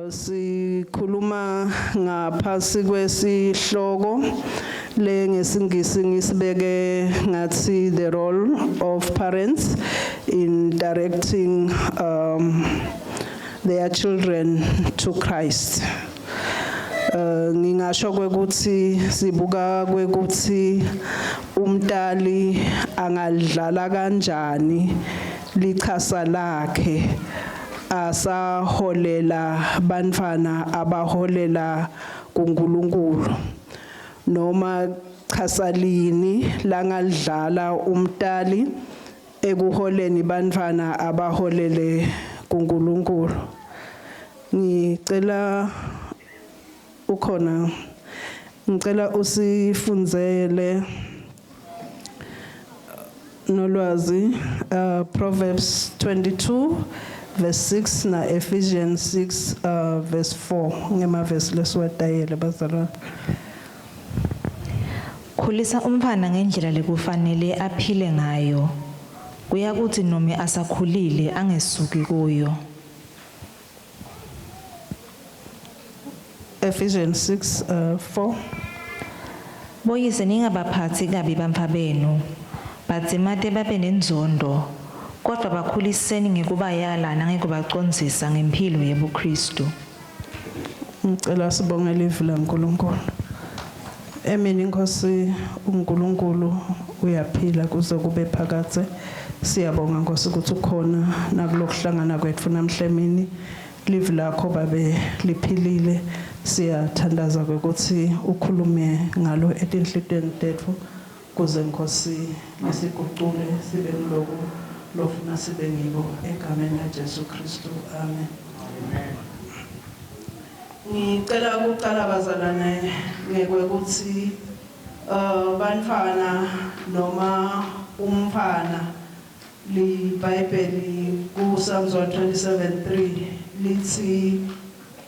Sikhuluma ngaphasi kwesihloko le ngesingisi ngisibeke ngathi the role of parents in directing their children to Christ. Ngingasho kwekuthi sibuka kwekuthi umntali angadlala kanjani lichasa lakhe asaholela bantfwana abaholela kuNkulunkulu noma chasalini langadlala umntali ekuholeni bantfwana abaholele kuNkulunkulu. Ngicela usifunzele nolwazi Proverbs 22 verse 6 na Ephesians 6 verse 4 ngemavesi lesiwatayele bazalwane. Khulisa umfana ngendlela lekufanele aphile ngayo. Kuyakuthi noma asakhulile angesuki kuyo. Ephesians 6 4. Boyise ningabaphathi kabi bamfabenu. Badzimate babe nenzondo. Kodwa bakhuliseni ngekubayala nangekubacondzisa ngempilo yebuKristu. Ngicela sibongele ivila laNkulunkulu. Emini Nkosi uNkulunkulu uyaphila kuze kube phakathe. Siyabonga Nkosi ukuthi ukhona nakulokuhlangana kwethu namhlemini. Live lakho babe liphilile. Siyathandaza ukuthi ukhulume ngalo etinhlitweni tethu kuze Nkosi lisigucule sibe ngiloko lofuna sibe ngibo egameni laJesu Kristu. Amen. Ngicela ukuqala bazalwane ngekwekuthi bantfwana noma umfana liBhayibheli ku Psalms 127:3 lithi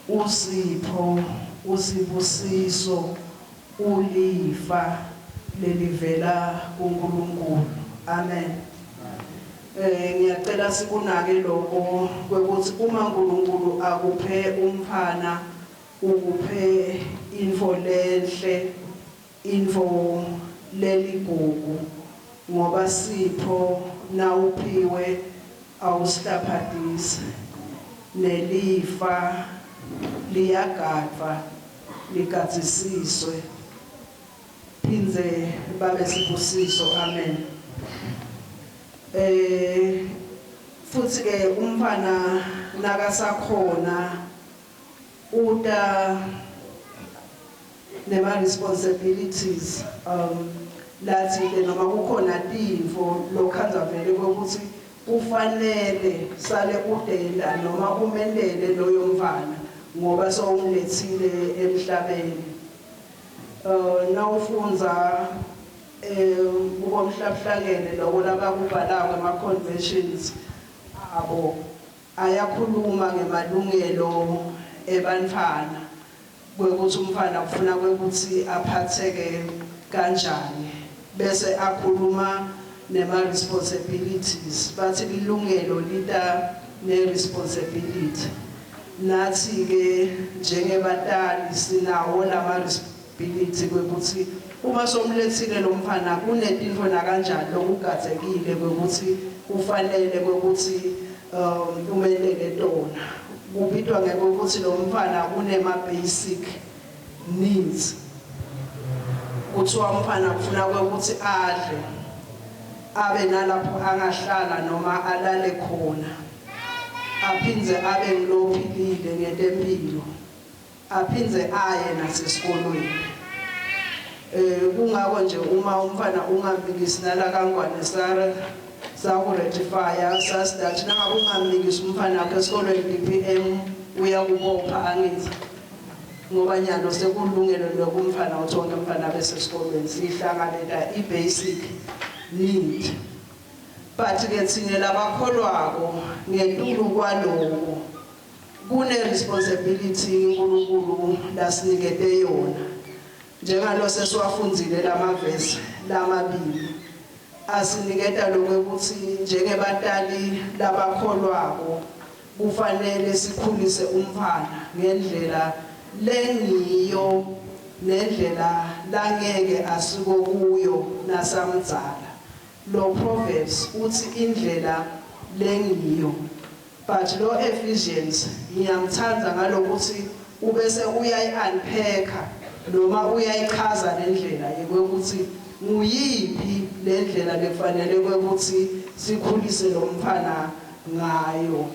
usipho usibusiso ulifa lelivela kuNkulunkulu. Amen. Ngiyacela sikunake lokho kwekuthi uma uNkulunkulu akuphe umfana ukuphe info lenhle info leligugu ngoba sipho nawuphiwe awusihlaphadisi nelifa liyagadwa ligadzisiswe phindze babe sibusiso. Amen. Futhi ke umfana nakasakhona uta nema responsibilities lathi ke noma kukhona tintfo lokhanza vele ukuthi ufanele sale udenda noma umendele loyo mfana ngoba sowumlethile emhlabeni. Nawufunza ukomhlahlakene lokho labakubhalayo ama-conventions abo ayakhuluma ngemalungelo ebantfana kwekuthi umfana ufuna kwekuthi aphatheke kanjani bese akhuluma nema-responsibilities bathi ilungelo lita ne-responsibility. Nathi ke njengebatali sinawo lama-responsibility kwekuthi uma somlethile lo mfana kunetintfo nakanjani lokugadzekile kwekuthi ufanele kwekuthi umelele tona. Kubitwa ngekuthi lo mfana unema-basic needs. Kuthiwa umfana kufuna kwekuthi adle abe nalapho angahlala noma alale khona aphindze abe ngilophilile ngentempilo aphindze aye nasesikolweni. Kungako nje uma umfana ungamikisi nalakangwane sakurectifya sasidathi nangabe ungamikisi umfana wakhe esikolweni DPM uyakubopha angithi ngoba nyalo sekulungelo lokumfana uthi wonke umfana bese esikolweni sihlanganela i-basic need. But ke thina labakholwako ngentulu kwaloko kune-responsibility uNkulunkulu lasinikete yona njengalo sesiwafundzile lamavesi lamabili asiniketa lokho ukuthi njengebatali labakholwako kufanele sikhulise umfana ngendlela lengiyo nendlela langeke asiko kuyo nasamdzala. Lo Proverbs uthi indlela lengiyo. But lo Ephesians ngiyamthanda ngalokuthi ubese uyayi-unpacka noma uyayichaza lendlela yokuthi nguyiphi lendlela lefanele ukuthi sikhulise lo mfana ngayo.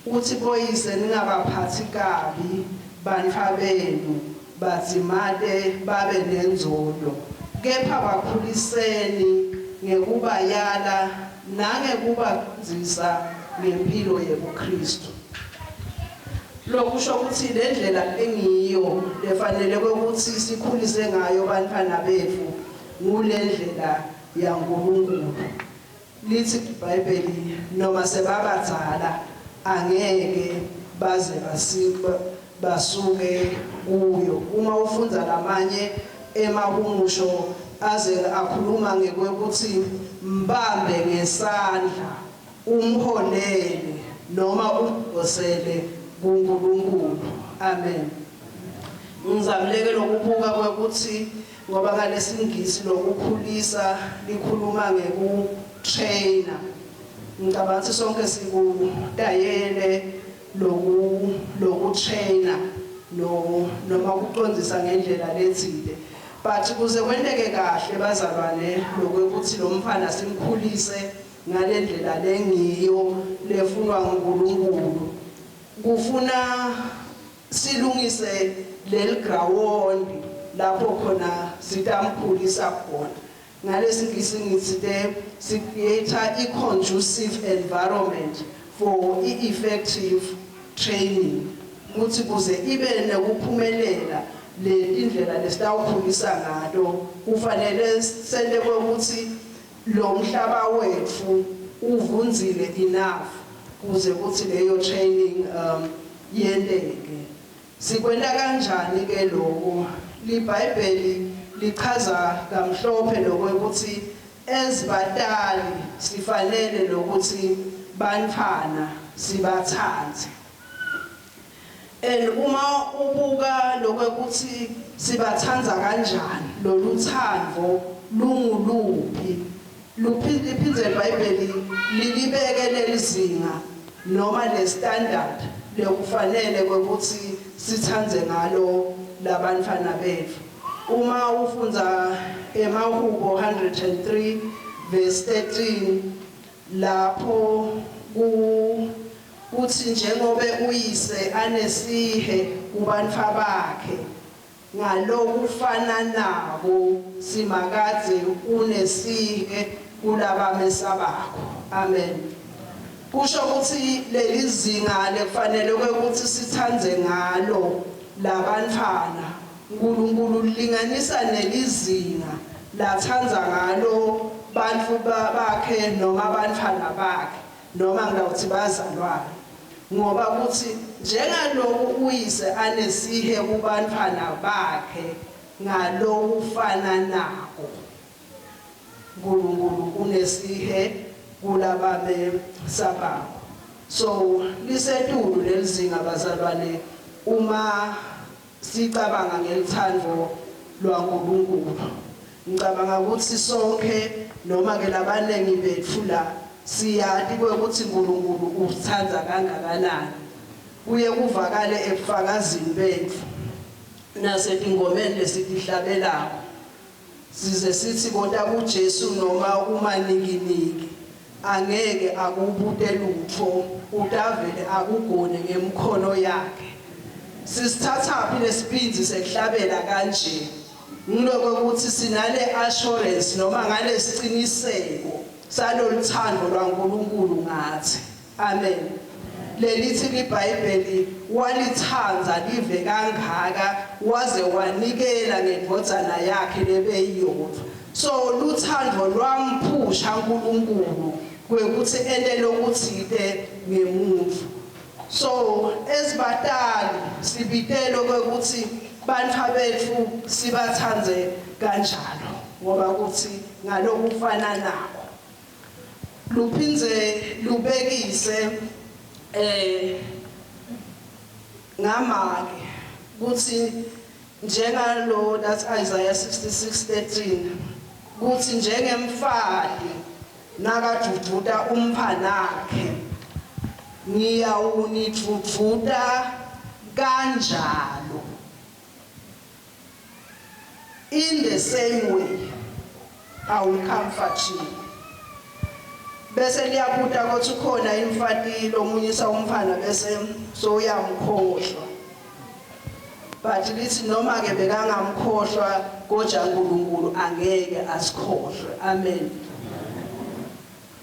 Uthi boyise ningabaphathi kabi bantfabenu badzimate babe nenzondo, kepha bakhuliseni ngekubayala nangekubanzisa ngempilo yebuKristu. Lokusho ukuthi lendlela engiyo lefanele ukuthi sikhulise ngayo bantfana bethu ngulendlela yaNkulunkulu. Lithi iBhayibheli noma sebabadzala angeke baze basuke kuyo. Uma ufunda lamanye emahumusho aze akhuluma ngekuthi mbambe ngesandla umholele noma umgosele kuNkulunkulu. Amen. Ngizamleke lokubuka kwekuthi ngoba ngalesingisi lokukhulisa likhuluma ngekutrainer. Ngicabanga ukuthi sonke sikudayele lokutrainer noma ukuqondisa ngendlela lethile. But kuze kwenteke kahle bazalwane lokuthi lo mfana simkhulise ngalendlela lengiyo lefunwa nguNkulunkulu, kufuna silungise leliground lapho khona sitamkhulisa khona. Ngalesingisi ngithi create a conducive environment for effective training, ukuthi kuze ibe nekuphumelela lendlela lesitawukhulisa ngalo kufanele sente ukuthi lo mhlaba wethu uvunzile enough kuze kuthi leyo training yendeke. Sikwenta kanjani ke lokho? LiBhayibheli lichaza kamhlophe lokuthi ezibadali sifanele lokuthi bantfana sibathande. And uma ubuka lokuthi sibathanza kanjani loluthando lunguluphi, liphindze iBhayibheli lilibeke lelizinga noma le standard lekufanele ukuthi sithandze ngalo labantfana bethu. Uma ufundza eMahubo 103 verse 13 lapho uthi njengoba uyise anesihe kubantfa bakhe ngalokufana nabo simakadze unesihe kulabamesabakho. Amen. Kusho ukuthi lelizinga lekufanele ukuthi sithandze ngalo labantfana uNkulunkulu linganisa nelizinga lathandza ngalo bantfu bakhe noma abantfana bakhe noma ngawuthi bazalwane, ngoba kuthi njengaloku uyise anesihe kubantfana bakhe ngalokufana nabo uNkulunkulu unesihe kulabamesabakho. So lisetulu lelizinga bazalwane uma sicabanga ngelithando lwaNkulunkulu. Ngicabanga ukuthi sonke noma ke labanengi bethu la siyati ukuthi uNkulunkulu usithanda kangakanani. Kuye kuvakale ebufakazini bethu nasetingomeni lesitihlabelako. Size sithi kodwa kuJesu noma umanikiniki angeke akubute lutho, uDavide akugone ngemkhono yakhe. Sisithathaphi lesibinzi sekuhlabela kanje? Ngiloko ukuthi sinale assurance noma ngale siciniseko saloluthando lwaNkulunkulu ngathi. Amen. Lelithi iBhayibheli walithanza live kangaka waze wanikela ngendvodzana yakhe lebeyiyodwa. So luthando lwamphusha uNkulunkulu kwekuthi ente lokuthile ngemuva. So ezibadali sibitelo kwekuthi bantfa bethu sibathandze kanjalo ngoba kuthi ngalokufana nabo. Luphindze lubekise ngamake kuthi njengalo that Isaiah 66:13 kuthi njengemfadi nakadududa umphanakhe ngiyawunidududa kanjalo. In the same way I will comfort you. Bese liyabuta ukuthi khona imfati lomunyisa umfana bese so uyamkhohlwa. But lithi noma ke bekangamkhohlwa koja uNkulunkulu angeke asikhohlwe. Amen.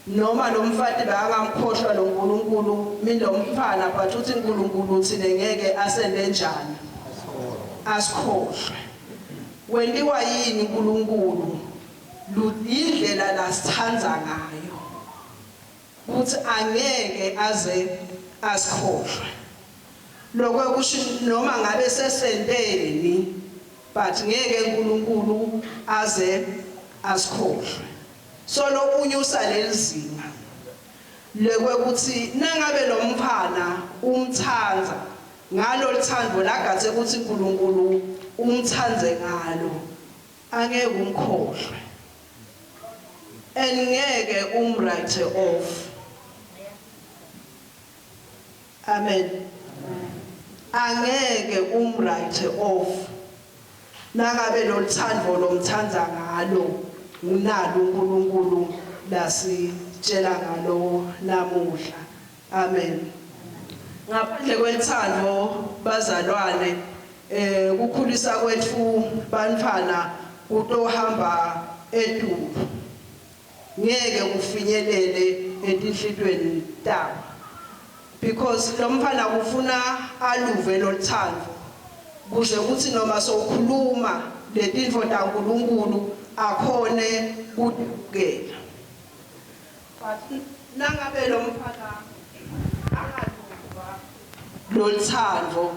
Noma lo mfati bekangamkhohlwa lo uNkulunkulu mina lo mfana but uthi uNkulunkulu uthine ngeke asende njani asikhohlwe. Wendiwa yini uNkulunkulu indlela lasithanza ngayo ukuthi angeke aze asikhohlwe. Lokho kusho noma ngabe sesendeni but ngeke uNkulunkulu aze asikhohlwe. So lo unyusa lelizinga lokuthi nangabe lo mfana umthanza ngalo lithando lagathe ukuthi uNkulunkulu umthanze ngalo angeke umkhohlwe engeke umwrite off. Amen. Angeke umwrite off nangabe lo lithando lomthanza ngalo unalo uNkulunkulu lasitshela ngalo namuhla. Amen. Ngaphandle kwethando bazalwane kukhulisa kwethu bantfana utohamba edubu ngeke ufinyelele etinhlitweni tabo because lo mfana ufuna aluve lo thando kuze kuthi noma sokhuluma letinto taNkulunkulu akhone ukugela. But nangabe lo mfana angaluva lo thando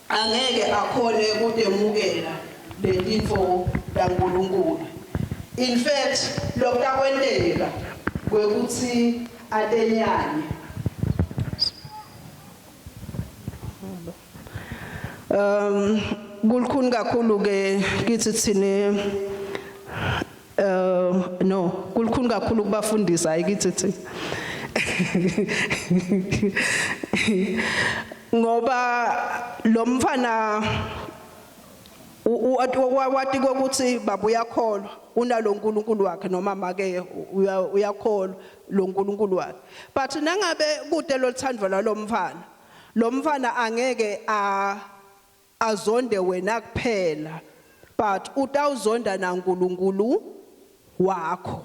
angeke akhone ukudemukela letinto taNkulunkulu. In fact lokuyakwendeka kwekuthi atenyane kulikhuni kakhulu ke kithi thine no kulikhuni kakhulu kubafundisa ayikithi thi ngoba lo mfana wathi ukuthi baba uyakholwa unalo uNkulunkulu wakhe noma make uyakholwa lo uNkulunkulu wakhe but nangabe kude lo thando lo mfana angeke azonde wena kuphela but utawuzonda naNkulunkulu wakho.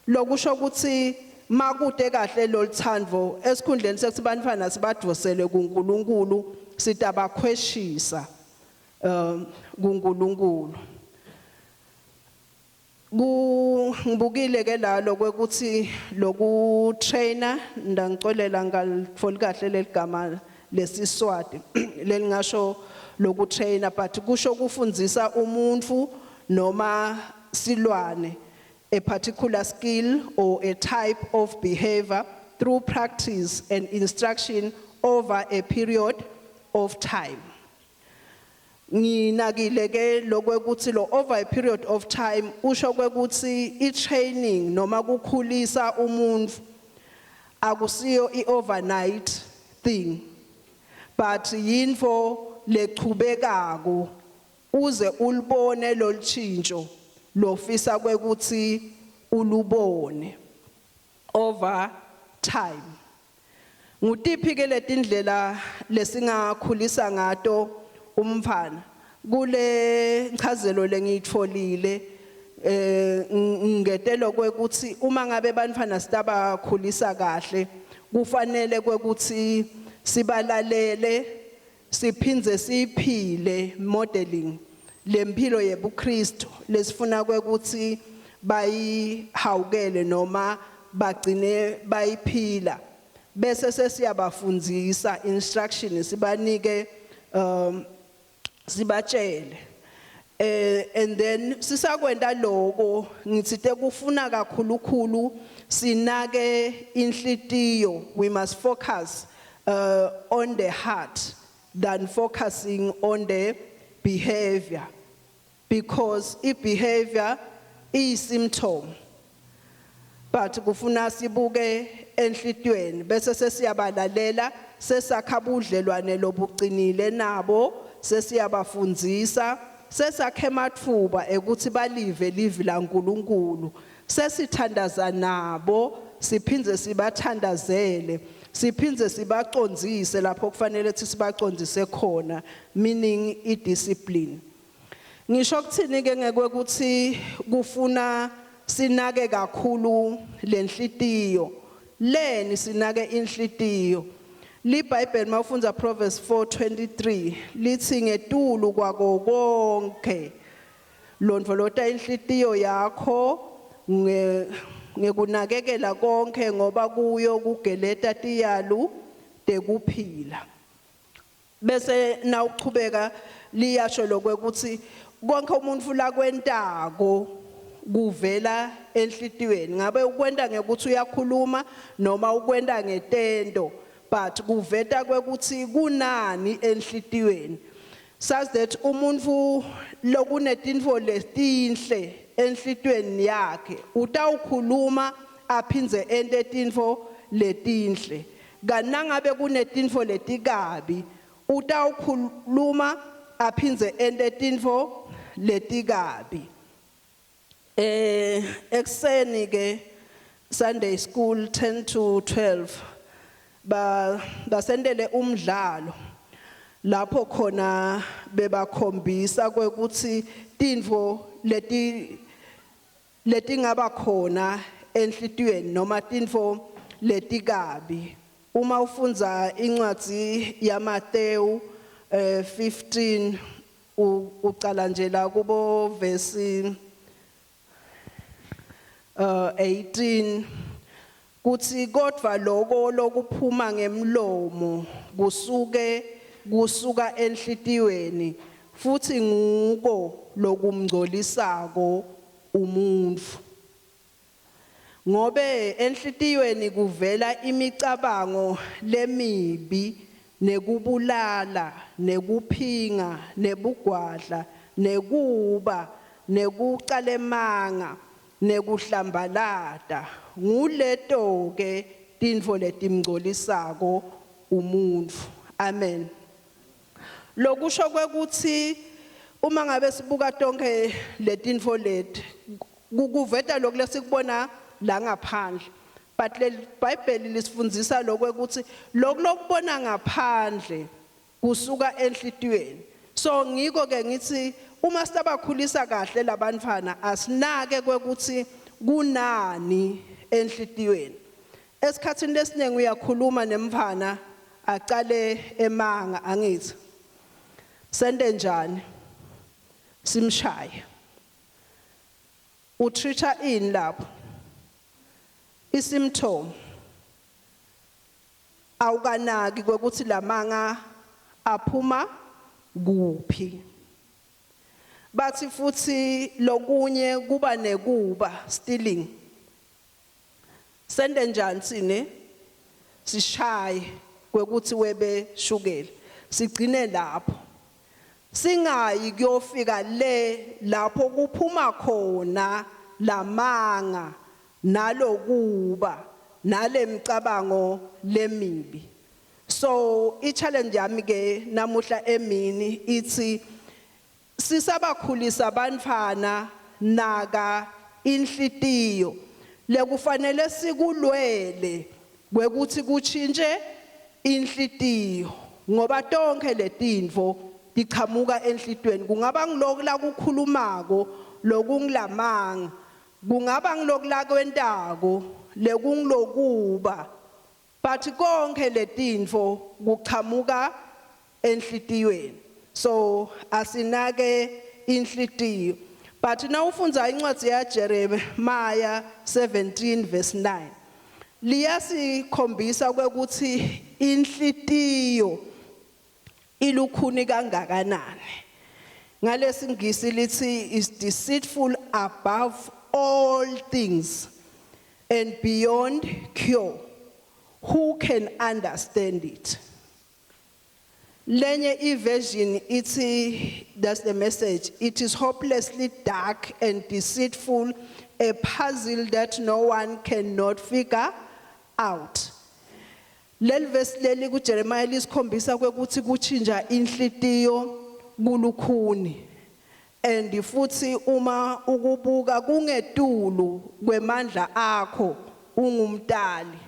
Lokusho ukuthi makude kahle lo thando esikhundleni sekuthi bantwana sibadvosele kuNkulunkulu sitabakhweshisa kuNkulunkulu. Ngibukile ke lalo kwekuthi loku trainer ndangicolela ngalitfoli kahle leligama lesiswati lelingasho loku trainer but kusho kufundzisa umuntu noma silwane a particular skill or a type of behavior through practice and instruction over a period of time. Nginakile ke lokwekuthi lo over a period of time usho kwekuthi i-training noma kukhulisa umuntu akusiyo i-overnight thing but yinfo lechubekako uze ulibone lo litshintsho lofisa kwekuthi ulubone over time. Ngutiphi ke letindlela lesingakhulisa ngato umfana kule nchazelo lengiyitfolile ngetelo kwekuthi uma ngabe bantfana sitabakhulisa kahle kufanele kwekuthi sibalalele siphindze siphile modeling lempilo yebuKristu lesifuna kwekuthi bayihawukele noma bagcine bayiphila bese sesiyabafundzisa instruction sibanike sibatshele And then sisakwenda lokho ngithi tekufuna kakhulukhulu sinake inhlitiyo. We must focus on the heart than focusing on the behavior, because behavior is symptom. But kufuna sibuke enhlitweni bese sesiyabalalela sesakha budlelwane lobuqinile nabo sesiyabafundzisa sesakhe emathuba ekuthi balive livi laNkulunkulu sesithandaza nabo siphindze sibathandazele siphindze sibacondzise lapho kufanele ukuthi sibacondzise khona, meaning discipline. Ngisho kuthini ke ngeke kufuna sinake kakhulu lenhlitiyo leni sinake inhlitiyo. LiBhayibheli mawufunza Proverbs 4:23 lithi ngetulu kwako konke londvolota inhlitiyo yakho ngekunakekela konke ngoba kuyo kugeleta tiyalu tekuphila. Bese nawuchubeka liyasho lokuthi konke umuntu la kwentako kuvela enhlitiyweni, ngabe ukwenda ngekuthi uyakhuluma noma ukwenda ngetendo, but kuveta kwekuthi kunani enhlitiyweni. Says that umuntu lokunetinfo letinhle enhlitiyweni yakhe utawukhuluma aphindze ente tinfo letinhle, kanangabe kunetinfo letikabi utawukhuluma aphindze ente tinfo letikabi. Ekseni ke Sunday school 10 to 12 basendele umdlalo lapho khona bebakhombisa kwekuthi tinfo letingaba khona enhlitiyweni noma tinfo letikabi. Uma ufunza incwadi yaMateyu 15 uqala nje la kubo verse 18 kuthi kodwa lokho lokuphuma ngemlomo kusuka enhlitiyweni futhi nguko lokumngcolisako umuntu. Ngobe enhlitiyweni kuvela imicabango lemibi nekubulala nekuphinga nebugwadla nekuba nekucalemanga nekuhlambalata, nguleto ke tinfo letimngcolisako umuntu. Amen. Lokusho kwekuthi uma ngabe sibuka tonke letinfo leti kuveta lokho lesikubona la ngaphandle, but le Bible lisifundisa lokwekuthi lokho lokubona ngaphandle kusuka enhlitiyweni. So ngiko ke ngithi uma sibakhulisa kahle labantwana asinake kwekuthi kunani enhlitiyweni. Esikhathini lesiningi uyakhuluma nemfana aqale emanga angithi sende njani simshaye utreater in lapho isymptom awukanaki kwekuthi lamanga aphuma kuphi. Bathi futhi lokunye kuba nekuba stealing sende njani sine sishaye kwekuthi webe shukela sigcine lapho singayi kuyofika lapho kuphuma khona lamanga nalokuba nalemcabango lemibi. So i-challenge yami ke namuhla emini ithi sisabakhulisa abantwana naka inhlitiyo lekufanele sikulwele kwekuthi kuchinje inhlitiyo ngoba tonke letinfo tichamuka enhlitiyweni. Kungaba ngiloku la kukhulumako lokungilamanga, kungaba ngiloku la kwentako lekungilokuba, but konke letinfo kuchamuka enhlitiyweni. So asinake inhlitiyo. But now ufunza incwadi yaJeremiah 17 verse 9 liyasikhombisa kwekuthi inhlitiyo ilukhuni kangakanani. ngalesingisi lithi is deceitful above all things and beyond cure. Who can understand it? Lenye version, that's the message. It is hopelessly dark and deceitful, a puzzle that no one cannot figure out. Lel verse leli ku Jeremiah lisikhombisa kwekuthi kuchinja inhlitiyo kulukhuni. And futhi uma ukubuka kungetulu kwemandla akho ungumdali.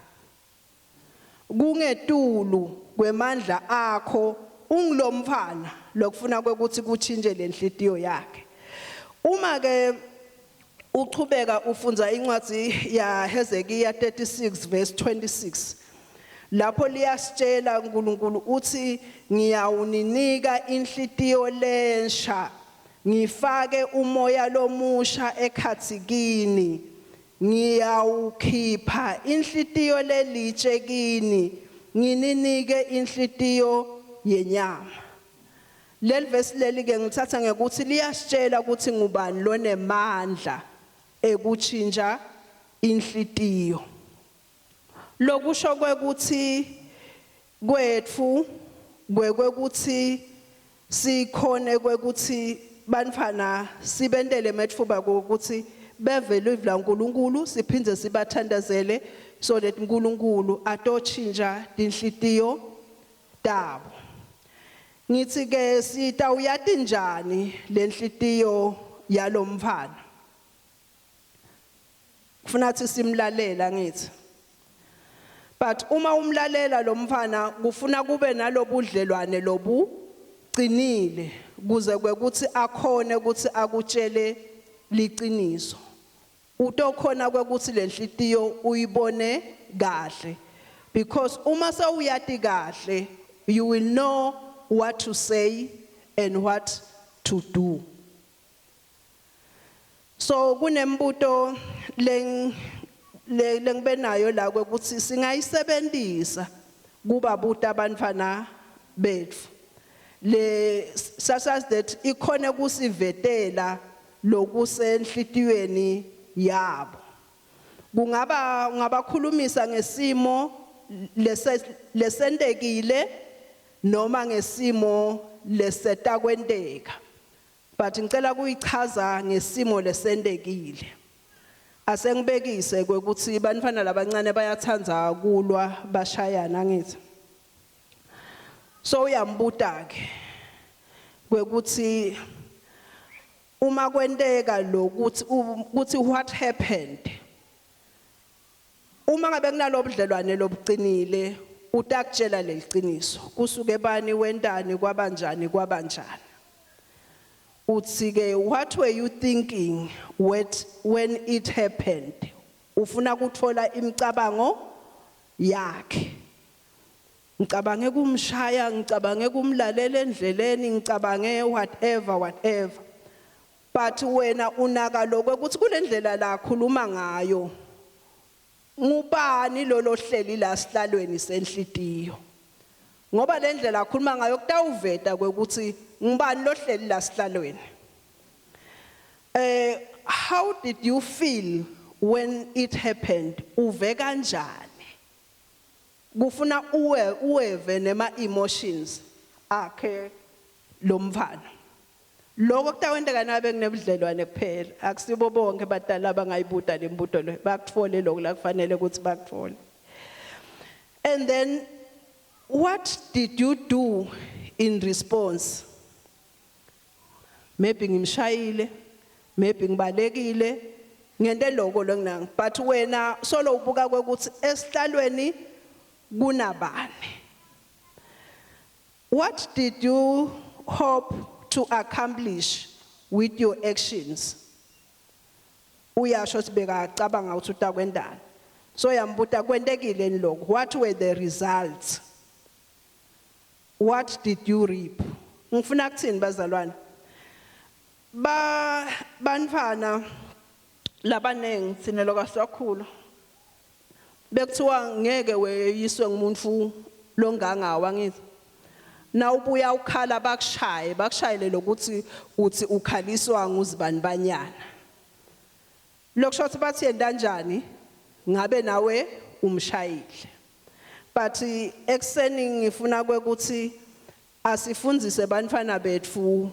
Kungetulu kwemandla akho ungilomfana lokufuna kwekuthi kuchinje lenhlitiyo yakhe. Uma ke uchubeka ufunza incwadi ya Hezekiah 36 verse 26. Lapho liyasitshela uNkulunkulu uthi ngiyawuninika inhlitiyo lensha ngifake umoya lomusha ekhathikini ngiyawukhipha inhlitiyo lelitshe kini ngininike inhlitiyo yenyama. Leli verse leli ke ngithatha ngekuthi liyasitshela ukuthi ngubani lonemandla ekuchinja inhlitiyo. Lokusho kwekuthi kwethu kwekuthi sikhone kwekuthi banfana sibendele metfuba ukuthi bevele ivla uNkulunkulu siphindze sibathandazele so that uNkulunkulu atochinja inhlitiyo tabo. Ngithi ke sitawuyati njani lenhlitiyo yalomfana? Kufuna ukuthi simlalela ngithi. But uma umlalela lo mfana kufuna kube nalobudlelwane lobuqinile kuze kwekuthi akhone ukuthi akutshele liqiniso. Utokhona kwekuthi lenhlitiyo uyibone kahle, because uma sewuyati kahle you will know what to say and what to do. So kunembuto lengibenayo la kwekuthi singayisebenzisa kuba buta abantwana bethu such as that ikhona kusivetela lokusenhlitiyweni yabo. Ungabakhulumisa ngesimo lesendekile noma ngesimo lesetakwenteka, but ngicela kuyichaza ngesimo lesendekile. Asengibekise kwekuthi bantwana labancane bayathanza kulwa bashayana ngithi. So uyambuta ke kwekuthi uma kwenteka lokuthi what happened. Uma ngabe kunalobudlelwane lobuqinile utakutshela leliqiniso kusuke bani wendani kwabanjani. Uthi ke what were you thinking when it happened? Ufuna kuthola imicabango yakhe. Ngicabange kumshaya, ngicabange kumlalela endleleni, ngicabange whatever. But wena unaka lokho ukuthi kulendlela la khuluma ngayo ngubani lo hleli la sihlalweni senhlitiyo. Ngoba lendlela akhuluma ngayo kutawuveta kwekuthi ngubani lo hleli la sihlalweni. How did you feel when it happened? Uve kanjani? Kufuna uweve nema emotions akhe lo mfana. Lokho kutawenteka nabe kunebudlelwane kuphela. Akusibo bonke badala abangayibuta lembuto le. Bakutfole lokho la kufanele ukuthi bakutfole. And then what did you do in response? Maybe ngimshayile, maybe ngibalekile, ngente lokho lenginanga. But wena solo ubuka kwekuthi esihlalweni kunabani. What did you hope to accomplish with your actions? Uyasho sibeka cabanga ukuthi utakwendana. So yambuta kwentekile lokho. What were the results? What did you reap? Ngifuna ukuthini bazalwane? Banfana labanengi thina lokwasakhula. Bekuthiwa ngeke weyiswe ngumuntu longangawa ngithi. na ubuya ukhala bakushayele lokuthi uthi ukhaliswa nguzibani banyana lokusho ukuthi bathi yenda kanjani ngabe nawe umshayile but ekseni ngifuna ukuthi asifundzise bantwana bethu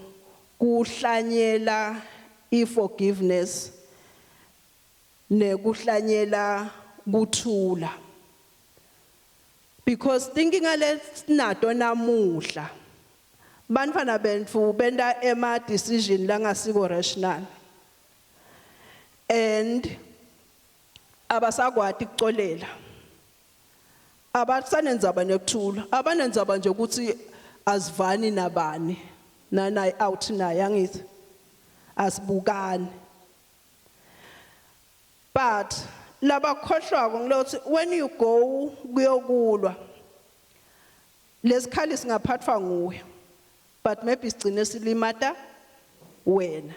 kuhlanyela iforgiveness nekuhlanyela kuthula because thinking alesinato namuhla bantwana bethu benda ema decision langasiko rational and abasakwati ukucolela abasanenzaba nekuthula abanenzaba nje ukuthi asivani nabani na out naye angithi asibukani but laba khohlwako ngilothi when you go kuyokulwa lesikhali singaphathwa nguwe but maybe sigcine silimata wena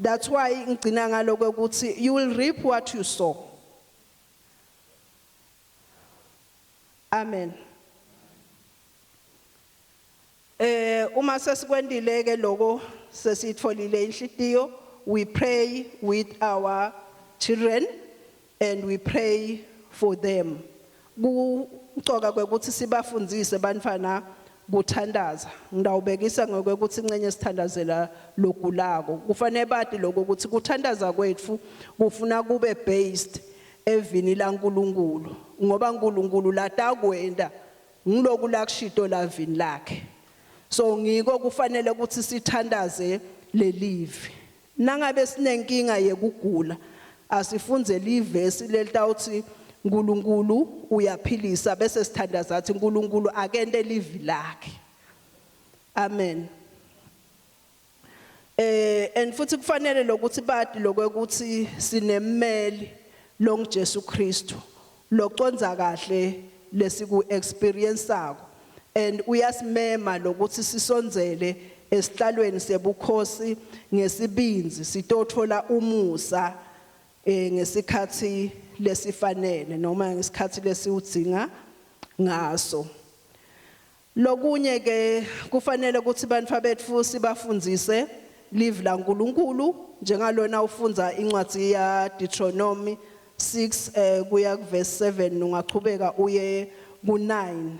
that's why ngicina ngaloko ukuthi you will reap what you sow amen uma sesikwendile ke lokho sesitfolile inhlitiyo we pray with our children and we pray for them kucoka ukuthi sibafundzise bantwana kuthandaza ngidawubekisa ngokuthi incenye sithandazela lokulako kufanele bathi lokho ukuthi kuthandaza kwethu kufuna kube based evini laNkulunkulu ngoba uNkulunkulu latakwenda ngiloku lakushito la vini lakhe so ngiko kufanele ukuthi sithandaze lelivi nangabe sinenkinga yekugula asifunze livesi lelitawuthi uNkulunkulu uyaphilisa bese sithandaza athi uNkulunkulu akente livi lakhe amen and futhi kufanele lokuthi bathi lokuthi sinemmeli lo Jesu Kristu loconza kahle lesiku experienceako and uyasimema lokuthi sisonzele esihlalweni sebukhosi ngesibinzi sitothola umusa ngesikhathi lesifanele noma ngesikhathi lesiudzinga ngaso lokunye ke kufanele ukuthi bantfu bethu sibafundzise live laNkulunkulu njengalona ufunza incwadi ya Deuteronomy 6 kuya verse 7 ungachubeka uye ku9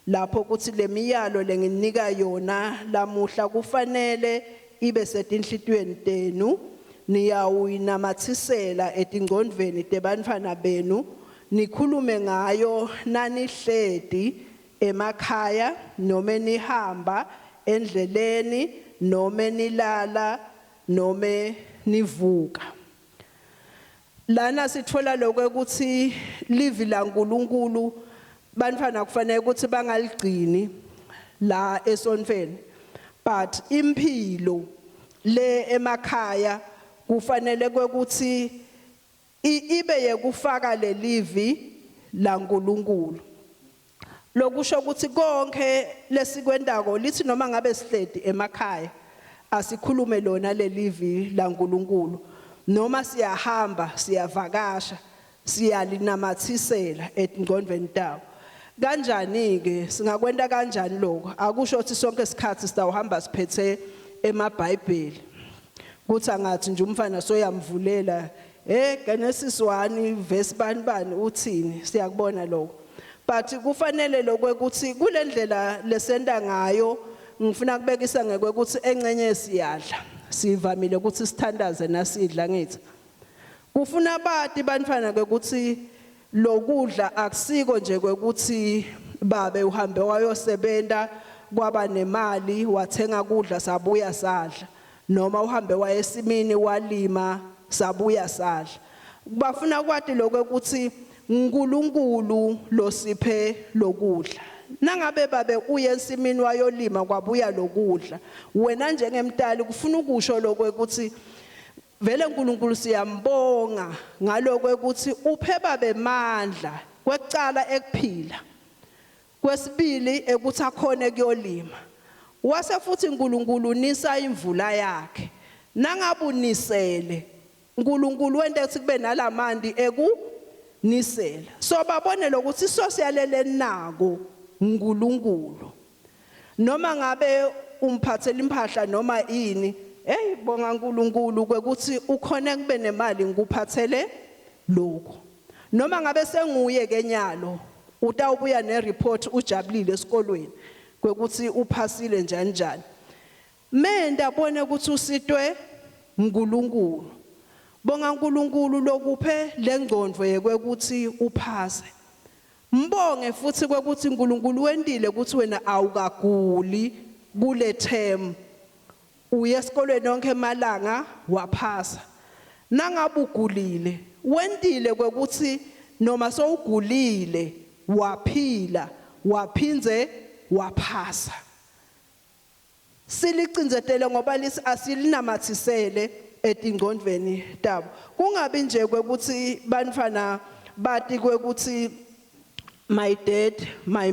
lapho kuthi lemiyalo lenginika yona lamuhla kufanele ibe setinhlitweni tenu niyawinamathisela etingcondvweni tebantfwana benu nikhulume ngayo nanihledi emakhaya noma nihamba endleleni noma nilala noma nivuka lana sithola lokho ukuthi livi laNkulunkulu bantfwana kufanele ukuthi bangaligcini la esonfeni but impilo le emakhaya kufanele ukuthi ibe yekufaka lelivi laNkulunkulu lokusho ukuthi konke lesikwendako lithi noma ngabe sihledi emakhaya asikhulume lona lelivi laNkulunkulu noma siyahamba siyavakasha siyalinamathisela etingcondvweni tawo kanjani ke singakwenda kanjani lokho akusho ukuthi sonke isikhathi sitawuhamba siphethe emabhayibheli kuthi angathi nje umfana soyamvulela Genesis 1 verse bani uthini siyakubona lokho but kufanele lokho ukuthi kulendlela lesenda ngayo ngifuna kubekisa ngekweukuthi encenye siyadla sivamile ukuthi sithandaze nasidla ngithi kufuna bathi bantfana ukuthi lokudla akusiko nje kwekuthi babe uhambe wayosebenza kwaba nemali wathenga kudla sabuya sadla noma uhambe wayesimini walima sabuya sadla bafuna kwathi lokho ukuthi uNkulunkulu losiphe lokudla nangabe babe uye ensimini wayolima kwabuya lokudla wena njengemtali kufuna ukusho lokho ukuthi vele uNkulunkulu siyambonga ngalokho ukuthi uphe babe mandla kwecala ekuphila kwesibili ekuthi akhone kuyolima wase futhi uNkulunkulu nisa imvula yakhe nangabunisele uNkulunkulu wente ukuthi kube nalamandi ekunisela so babone lokuthi sosiyalele nako uNkulunkulu noma ngabe umphathela impahla noma ini hey bonga uNkulunkulu kwekuthi ukhona kube nemali ngikuphathele lokho noma ngabe senguye kenyalo utawubuya nereport ujabulile esikolweni kwekuthi uphasile njani njani menda abone ukuthi usitwe uNkulunkulu bonga uNkulunkulu lokuphe lengcondvo yekwekuthi uphase mbonge futhi kwekuthi uNkulunkulu wendile ukuthi wena awukaguli kule term uye esikolweni yonke emalanga waphasa nangabe ugulile wendile kwekuthi noma sowugulile waphila waphinze waphasa silicinzetele ngoba asilinamathisele etingcondweni tabo kungabi nje kwekuthi bantfana bathi kwekuthi my dad my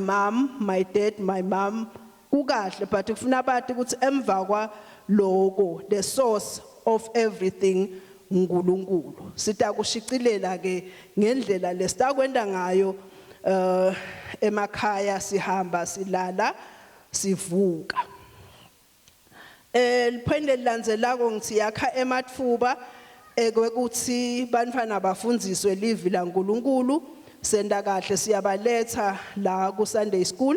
mom kukahle but kufuna bathi ukuthi emva kwa lokho the source of everything uNkulunkulu sitakushiqilela ke ngendlela lesitakwenda ngayo emakhaya sihamba silala sivuka liphinde lilandzelako ngithi yakha ematfuba ekwekuthi bantfwana bafundziswe livi laNkulunkulu senda kahle siyabaletha la ku Sunday school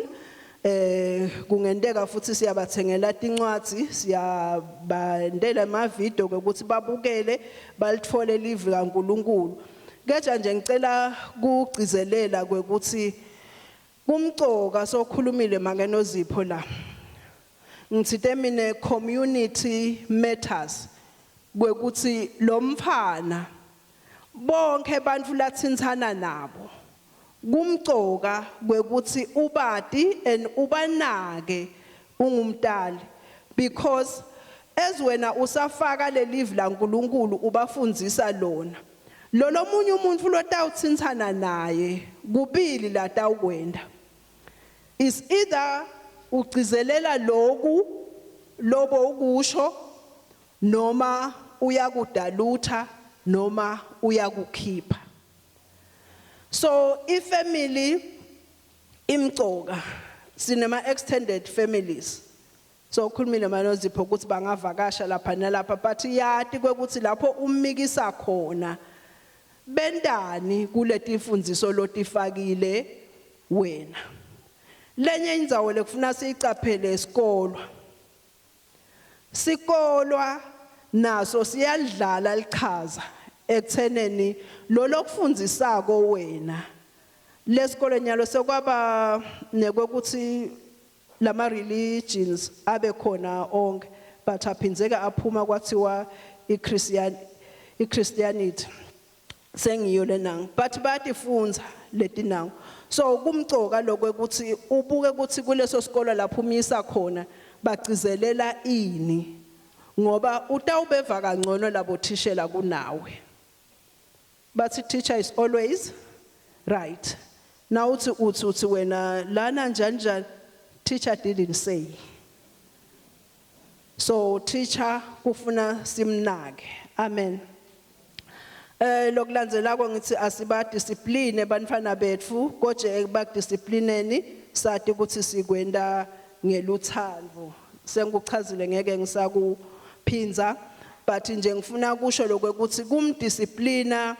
kungenteka futhi siyabathengela tincwadzi siyabandela amavideo ukuthi babukele balithole livi laNkulunkulu keja nje ngicela kugcizelela kwekuthi kumcoka sokhulumile make noZipho la ngithi temine community matters kwekuthi lo mfana bonke bantfu lathinthana nabo kumcoka kwekuthi ubati and ubanake ungumtali because as wena usafaka lelivi laNkulunkulu ubafundzisa lona lo munye umuntu lotawuthinthana naye kubili la tawukwenda is either ugcizelela lokhu lobo ukusho noma uyakudalutha noma uyakukhipha so ifamily imcoka sinema extended families so ukhulumile manoZipho ukuthi bangavakasha lapha nalapha but yati kwekuthi lapho ummikisa khona bendani kuleti imfundiso lotifakile wena lenye indzawo lekufuna siyicaphele sikolwa naso siyadlala lichaza ekutheneni lo lokufundisako wena lesikole nyalo sekwaba nekwekuthi lama religions abe khona onke but aphinzeka aphuma kwathiwa iChristianity sengiyo lenang but batifunza letinang so kumcoka lokwekuthi ubuke ukuthi kuleso sikole lapho umisa khona bagcizelela ini ngoba utawubeva kangcono labo thishela kunawe but teacher is always right now uthi wena lana njani teacher didn't say so teacher kufuna simnake amen lokulandzelako ngithi asiba discipline bantfana betfu koje ba disciplineni sathi ukuthi sikwenda ngeluthando sengikuchazile ngeke ngisakuphinza but nje ngifuna kusho lokuthi kumdisciplina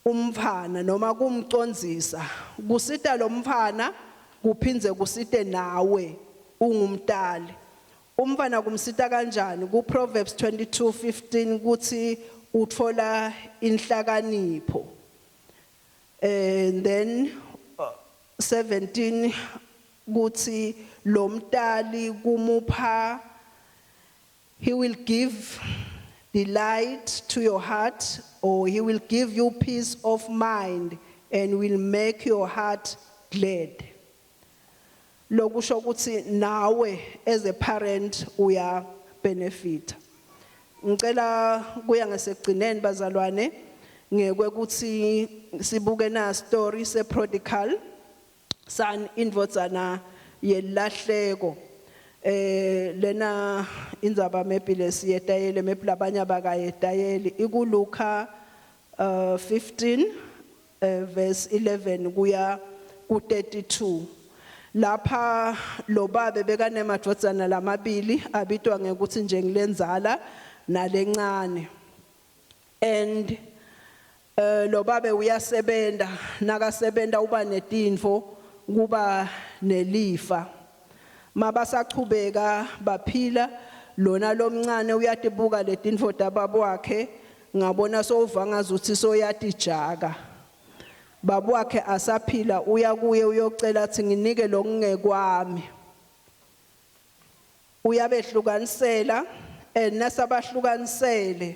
umfana noma kumcondzisa kusita lo mfana kuphinze kusite nawe ungumtali umfana kumsita kanjani ku Proverbs 22:15 kuthi utfola inhlakanipho and then 17 kuthi lo mtali kumupha he will give delight to your heart or he will give you peace of mind and will make your heart glad lokusho ukuthi nawe as a parent uya benefit ngicela kuya ngesegcineni bazalwane ngekwekuthi sibuke na story se prodigal son indvodzana yelahleko lena indzaba maybe lesiyetayele maybe labanye abakayetayeli ikuluka 15 verse 11 kuya ku 32 lapha lo baba bekanemadvodzana lamabili abitwa ngekuthi nje ngilenzala nalencane. And lo baba uyasebenza, nakasebenza uba netinfo kuba nelifa. Mabasachubeka baphila lona lomncane uyatibuka letinfo tababo wakhe ngabona sovanga uthi soyatijaka. Baba wakhe asaphila uya kuye uyocela athi nginike lokungekwami. Uyabehlukanisela nasabahlukanisele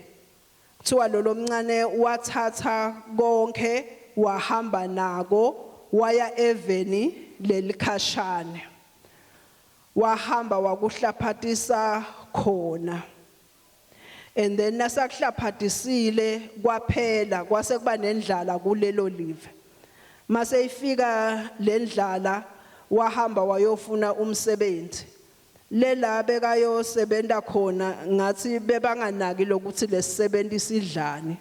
kuthiwa lo mncane wathatha konke wahamba nako waya eveni lelikhashane. Wahamba wakuhlaphathisa khona. And then nasakuhlaphathisile kwaphela kwase kuba nendlala kulelo live. Mase ifika lendlala wahamba wayofuna umsebenzi. Lela bekayo sebenza khona ngathi bebanganaki lokuthi lesisebenzi sidlani.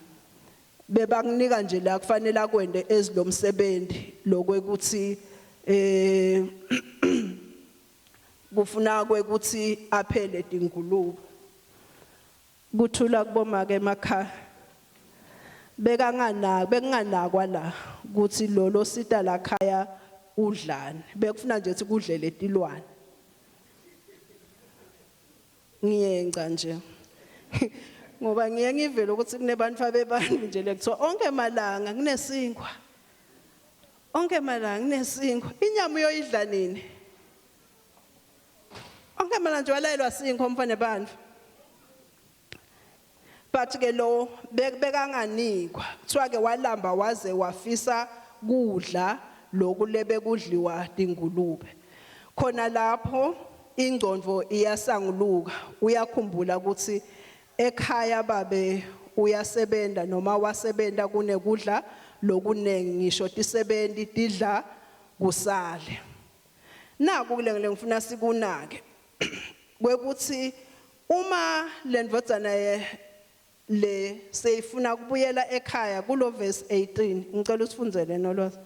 Bebakunika nje la kufanele akwende ezilomsebenzi lokwekuthi kufuna kwekuthi aphele dinguluba. Kuthula kuboma ke emakhaya bekunganakwa la ukuthi lolo sita la khaya udlane bekufuna nje ukuthi kudle letilwane. Ngiyenza nje ngoba ngiye ngivela ukuthi kunebantu abebantu nje lekuthiwa onke malanga kunesinkwa, onke malanga kunesinkwa, inyama uyoyidla nini? Onke malanga nje walayelwa sinkwa mfana bantu. But ke lo bekanganikwa kuthiwa ke walamba waze wafisa kudla lokhu lebe kudliwa dingulube. Khona lapho ingqondo iyasanguluka, uyakhumbula ukuthi ekhaya babe uyasebenza noma wasebenza kunekudla lokunengi ngisho tisebenzi tidla kusale. Naku kule ngifuna sikunake kwekuthi uma lendvodzana le seyifuna kubuyela ekhaya kulo verse 18 ngicela usifundzele nolwazi.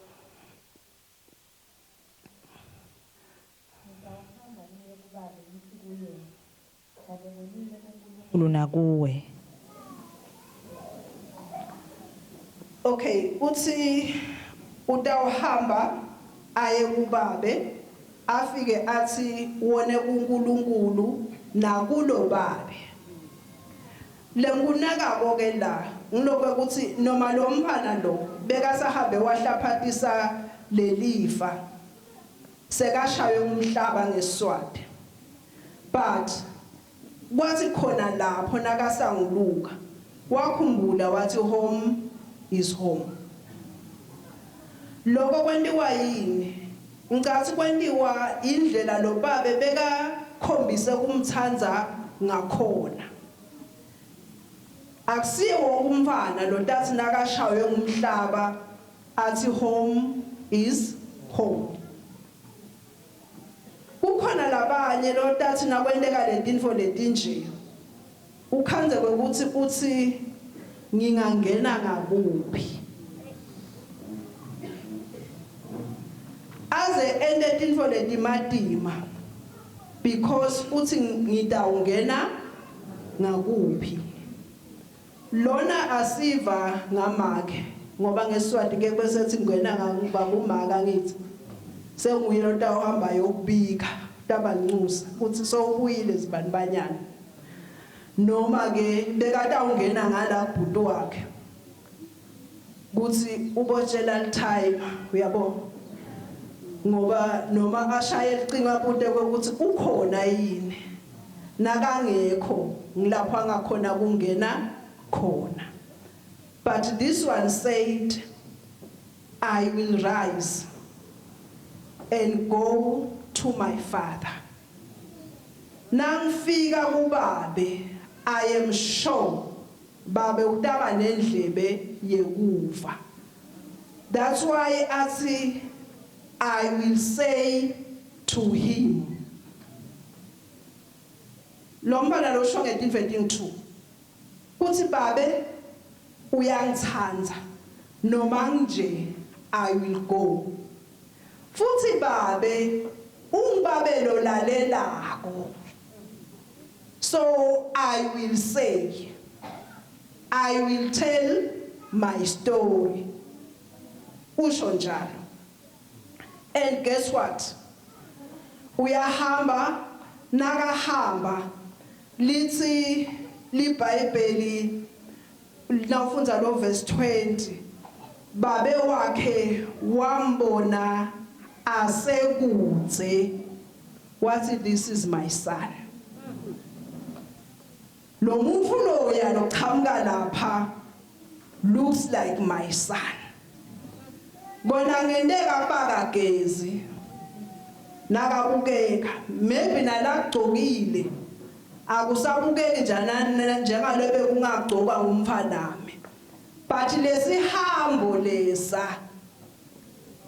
Nakuwe. Okay, uthi utawuhamba aye kubabe afike athi wone uNkulunkulu nakulo babe. Lengunaka konke la ngilokho ukuthi noma lo mphana lo bekasahambe wahlaphathisa lelifa sekashaye umhlaba ngeSiswati. But kwathi khona lapho nakasanguluka wakhumbula wathi home is home. Lokho kwendiwa yini? Ngicathi kwendiwa indlela lo babe bekakhombise kumthandza ngakhona. Akusiye wonke umfana lo tathi nakashawe ngumhlaba athi home is home. Kukhona labanye lo tathi nakwendeka letinfo letinje ukhanze ukuthi uthi ngingangena ngakuphi aze ende tinfo letimatima because uthi ngidawungena ngakuphi. Lona asiva ngamakhe ngoba ngeSiswati ke bese ethi ngena ngakuba kumaka ngithi senguye lo tawuhamba yokubika tabancusa uthi sowubuyile zibanibanyana noma ke bekade ungena ngala kubhuti wakhe kuthi ubotshela time uyabo ngoba noma ashaye icinga kude ukuthi ukhona yini nakangekho ngilapha ngakhona kungena khona. But this one said, I will rise and go to my father. Nangifika kubabe, I am sure babe utaba nendlebe yekufa. That's why I will say to him. Lombala lo sho ngetinfeting 2. Kuthi babe uyangithanda noma nje I will go. Futhi babe ungibabelo lalelako. So I will say, I will tell my story. Usho njalo. And guess what? Uyahamba nakahamba lithi liBhayibheli nawufunza lo verse 20 babe wakhe wambona asekudze wathi this is my son. Lo muntu lo yalochamuka lapha looks like my son. Bona ngendeka bakagezi nakabukeka maybe nalagcokile akusabukeki njengalebe kungagcoka umfanami, but lesihambo lesa,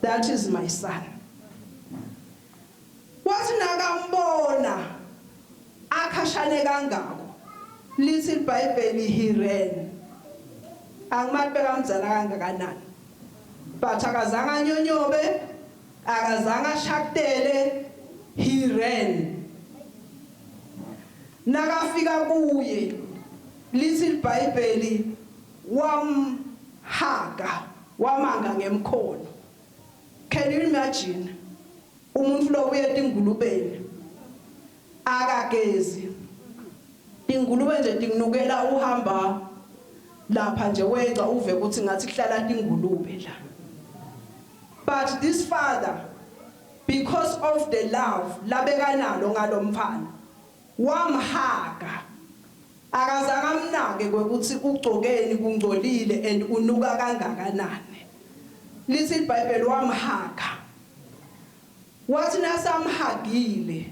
that is my son. Wathi nakambona akhashane kangako lithi iBhayibheli he ran. Angimathi bekamzala kangakanani, but akazange anyonyobe, akazange ashaktele, he ran. Nakafika kuye lithi iBhayibheli wamhaga wamanga ngemkhono. Can you imagine umuntu lo uyeta ingulubeni akagezi ingulube nje dinginukela uhamba lapha nje wenza uve ukuthi ngathi kuhlala ingulube la. But this father, because of the love labekanalo ngalomfana, wamhaga akazange amnake kwekuthi ugcokeni kungcolile and unuka kangakanani. Lithi iBhayibheli wamhaga. Wathi nasamhagile,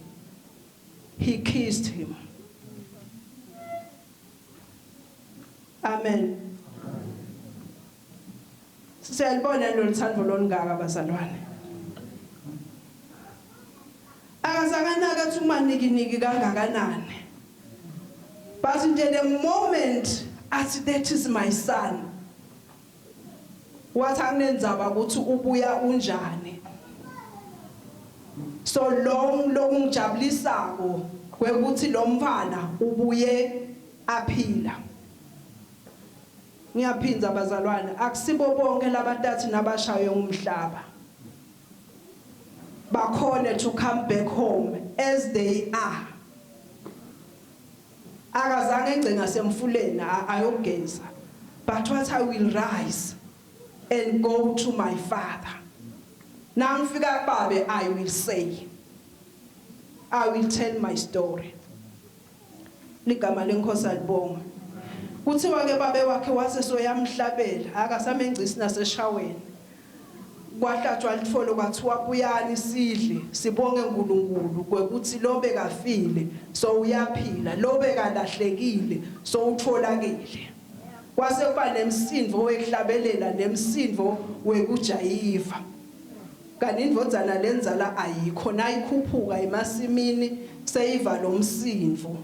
he kissed him. Amen. Siyalibona loluthando longaka bazalwane. Akazanganaka ukuthi umaniki kangakanani. But in the moment as that is my son, wathi angenza ukuthi ubuya unjani. So long ngijabulisako kwekuthi lo mfana ubuye aphila. Ngiyaphinza bazalwane, akusibo bonke labantathi nabashaye umhlaba bakhone to come back home as they are. Akazange engcenga semfuleni ayogeza, but what I will rise and go to my father. Nangifika kubabe, I will say, I will tell my story. Ligama lenkosi alibonga. Kuthiwa ke babe wakhe wase soyamhlabela akasamengcisi naseshaweni. Kwahlatshwa litholo kwathiwa buyani sidle sibonge uNkulunkulu kwekuthi lobe kafile so uyaphila, lobe kalahlekile so utholakele. Kwase kuba nemsindvo wekuhlabelela nemsindvo wekujayiva. Kanti indvodzana lenzala ayikho nayikhuphuka emasimini seyiva lo msindvo.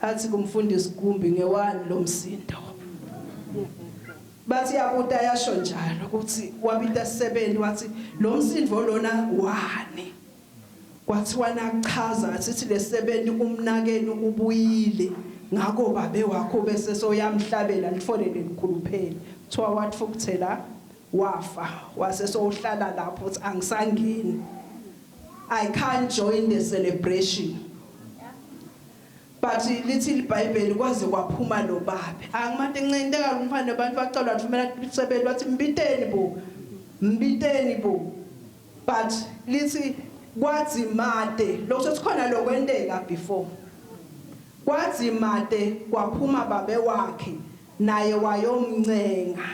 Athi kumfundisi Gumbi ngewani lo msindo. Bathi yabuta yasho njalo ukuthi wabita 7 wathi lo msindvo lona wani. Kwathiwa nachaza athi le 7 umnakeni ubuyile ngako babe wakho bese soyamhlabela lifonele likhuluphele. Kuthiwa wathi fukuthela wafa wase sohlala lapho uthi angisangeni. I can't join the celebration. But lithi iBhayibheli kwaze kwaphuma lo babe. Angimade ngincindeka umfana abantu bacela wathumela iSebeni wathi mbiteni bo. But lithi kwathi made lokho sikhona lokwendeka before. Kwathi made kwaphuma babe wakhe naye wayomncenga.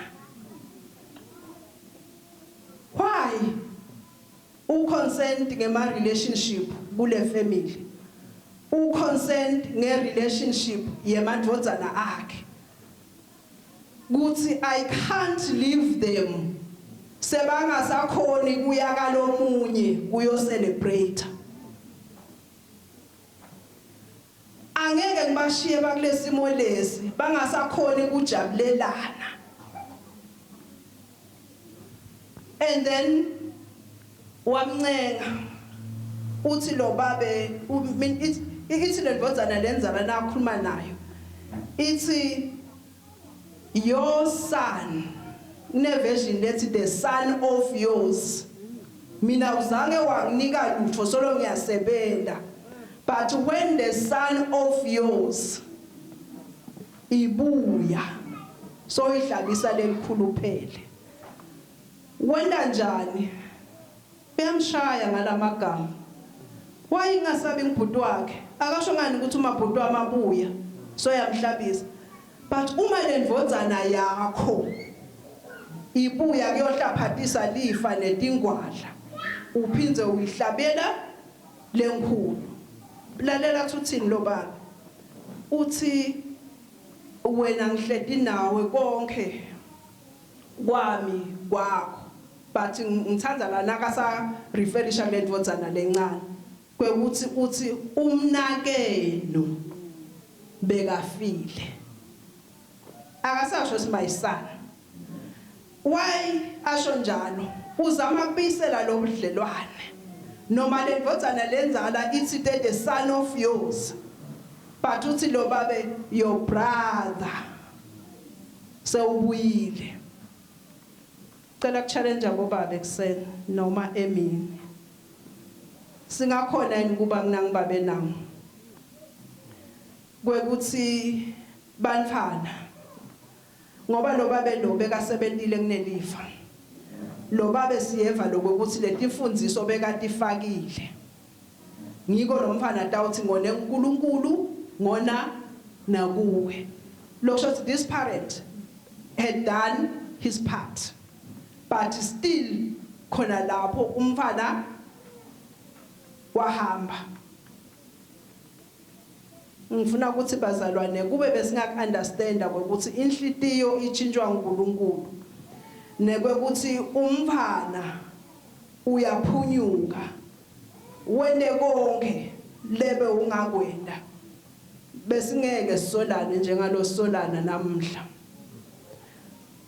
Why? Uconsent ngema relationship kule family. Uconsent nge-relationship yemadvodzana akhe. Kuthi I can't leave them. Sebangasakhoni kuya kalomunye kuyo celebrate. Angeke ngibashiye bakulesimo lesi bangasakhoni kujabulelana. And then wamncenga uthi lo babe ithi lendvodzana lenzala nakhuluma nayo ithi your son neversion lethi the son of yours mina uzange wanginika lutho solo ngiyasebenta but when the son of yours ibuya so ihlabisa lelikhuluphele wenda njani uyamshaya ngalamagama wayingasabi ngibhuti wakhe akasho ngani ukuthi uma bhuti wamabuya so yamhlabisa but uma lendvodzana yakho ibuya kuyohlaphathisa lifa netingwadla uphinze uyihlabela lenkhulu lalela uthini lo baba uthi wena ngihledi nawe konke kwami kwakho but ngithanda la nakasa referisha lendvodzana lencane kwekuthi uthi umnakeno bekafile akasasho simayisana why asho njalo uzama kubisela lo budlelwane noma lendvodzana lenzala ithi the son of yours but uthi lo babe your brother sewubuyile cela kuchallenge bobaba ekseni noma emini singakhona yini kuba nginangibabe nami kwekuthi banifana ngoba lo babe lo bekasebentile kunelifa lo babe siyeva lokuthi letimfundiso bekatifakile ngiko lo mfana tawuthi ngone uNkulunkulu ngona nakuwe lokho this parent had done his part but still khona lapho umfana wahamba ngifuna ukuthi bazalwane kube besingaku understand ukuthi inhlitiyo ichinjwa uNkulunkulu nekwekuthi umfana uyaphunyuka wende konke lebe ungakwenda besingeke sisolane njengalo solana namhla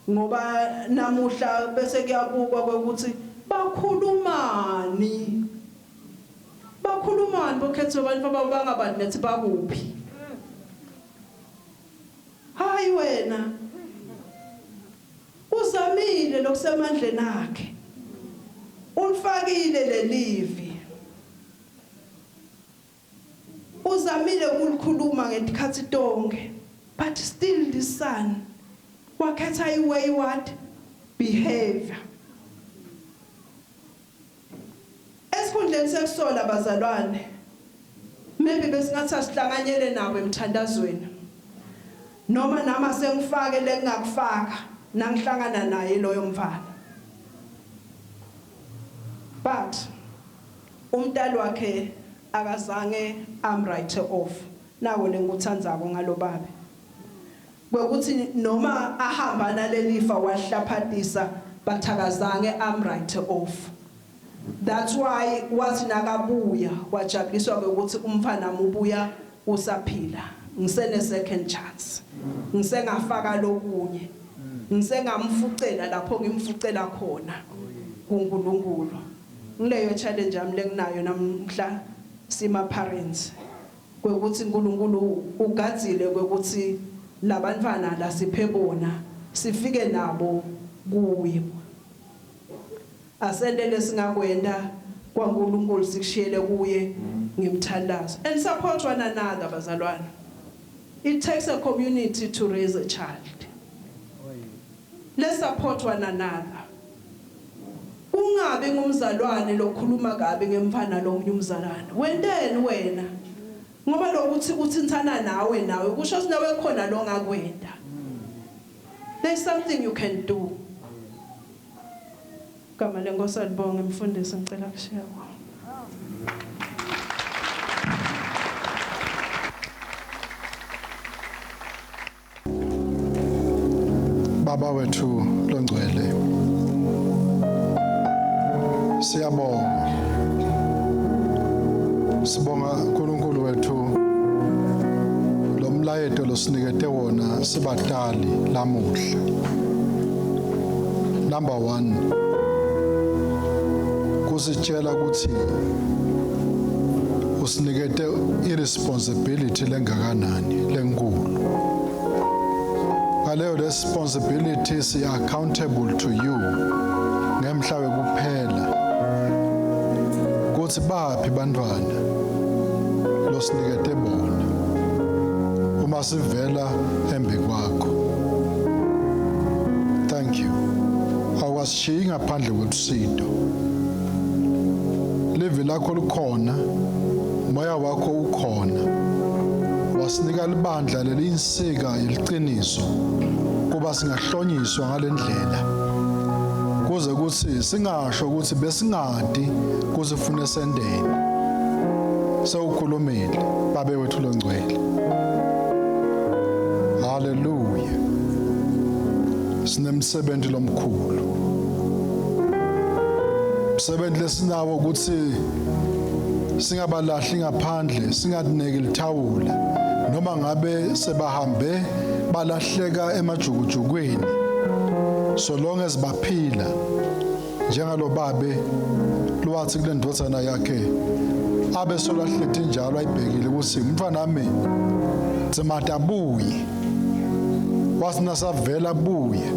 ngoba namuhla bese kuyabukwa ukuthi bakhulumani bokhetho abantu bangabani nethi bakuphi hayi wena uzamile lokusemandleni akhe ulifakile lelivi uzamile ukulikhuluma ngesikhathi tonke but still the son wakhetha wayward behavior esikhundleni sekusola bazalwane maybe besingathi asihlanganyele nabo emthandazweni noma nama sengifake lengakufaka nangihlangana naye loyo mfana but umntali wakhe akazange amwrite off nawo lenguthandzako ngalo babe kwekuthi noma ahamba nalelifa wahlaphathisa bathakazange amwrite off. That's why wathi nakabuya wajabuliswa ukuthi umfana mubuya usaphila ngisene second chance ngisengafaka lokunye ngisengamfucela lapho ngimfucela khona kuNkulunkulu. Ngileyo challenge yami lenginayo namhla sima parents kwekuthi uNkulunkulu ugadzile kwekuthi labantwana la siphe bona sifike nabo kuye asendele singakwenda kwaNkulunkulu sikushiyele kuye ngimthandazo and support one another bazalwane. It takes a community to raise a child. Let's support one another. Ungabe ngumzalwane lokhuluma kabi ngemfana lomunye umzalwane wendeni wena ngoba lokuthi uthinthana nawe kusho sinawe khona lo ngakwenda. There's something you can do. Kama lengosi alibonge mfundisi ngicela kushiya kwa. Baba wethu longcwele siyabonga sibonga uNkulunkulu wethu lo mlayeto losinikete wona sibadali lamuhla. Number 1 kusitshela ukuthi usinikete irresponsibility lengakanani lenkulu. Ngaleyo responsibility si accountable to you ngemhla wekuphela. Kuthi baphi bantwana losinikete bona uma sivela embi kwakho. Thank you. Awashiyi ngaphandle kwelusido. Livi lakho lukhona, moya wakho ukhona. Wasinika libandla lelinsika yeliqiniso kuba singahlonyiswa ngalendlela. Kuze kuthi singasho ukuthi besingadi kusifune sendeni. Sewukhulumile babe wethu longcwele. Hallelujah. Sinemsebenzi lomkhulu. Umsebenzi lesinawo ukuthi singabalahli ngaphandle, singadineki lithawula noma ngabe sebahambe balahleka emajukujukweni. So long as baphila njengalo babe lwathi kule ndodzana yakhe abe solahlethi njalo ayibhekile ukuthi umntwana nami tsemata abuye wasina savela abuye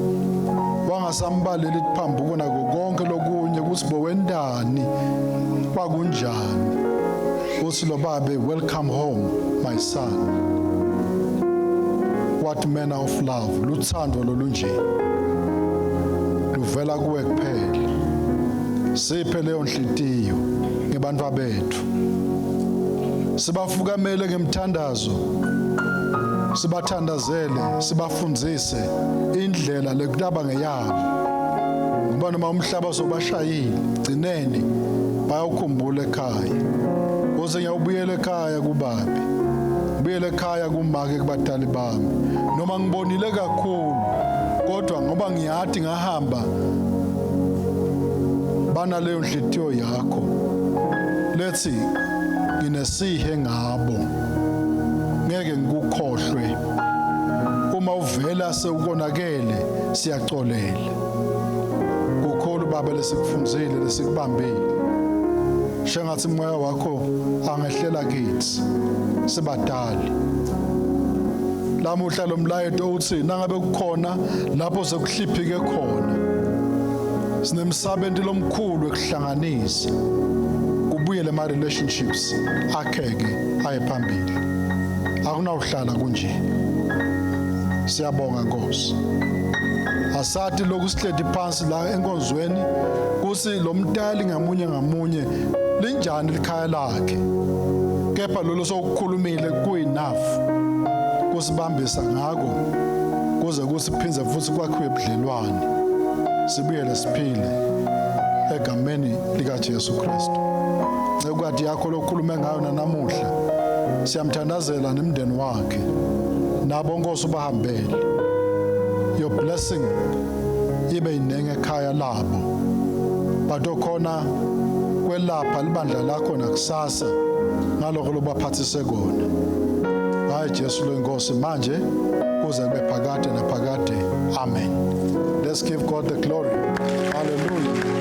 wangasambaleli iphambuko nako konke lokunye ukuthi bowendani kwakunjani uthi lo babe welcome home my son. What manner of love luthando lolunje luvela kuwe kuphela. Siphe leyo nhliziyo ngebantu bethu. Sibafukamele ngemthandazo. Sibathandazele, sibafundzise indlela lekulaba ngeyabo. Ngoba noma umhlaba sobashayile, gcineni bayawukhumbula ekhaya. Uze ngiyabuyela ekhaya kubabi. Ngibuyele ekhaya kumake kubadali bami. Noma ngibonile kakhulu, kodwa ngoba ngiyathi ngahamba bana leyo nhliziyo yakho. Lethi nginesihe ngabo. Ngeke ngikukhohlwe. Uma uvela sewukonakele siyacolela. Kukhulu baba lesikufunzile lesikubambile. Shengathi moya wakho angehlela kithi sibadali. Lamuhla lomlayeto uthi nangabe kukhona lapho sekuhliphike khona. Sinemsebenzi lomkhulu ekuhlanganisa. Kubuye le relationships akheke aye phambili. Akunawuhlala kunje. Siyabonga Nkosi. Asathi lokusihledi phansi la enkonzweni kusi lo mdali ngamunye linjani likhaya lakhe. Kepha lolo sokukhulumile kuenough. Kusibambisa ngako kuze kusiphindze futhi kwakhiwe ubudlelwane. Sibuyele siphile egameni lika Jesu Kristu. Ncekukade yakho lokhulume ngayo namuhla. Siyamthandazela nemndeni wakhe. Nabo Nkosi ubahambele. Your blessing ibe inenge ekhaya labo. Badokhona kwelapha libandla lakho nakusasa ngalokho lobaphathise kona. Hayi Jesu lo Nkosi manje kuze kube phakade naphakade. Amen. Let's give God the glory. Hallelujah.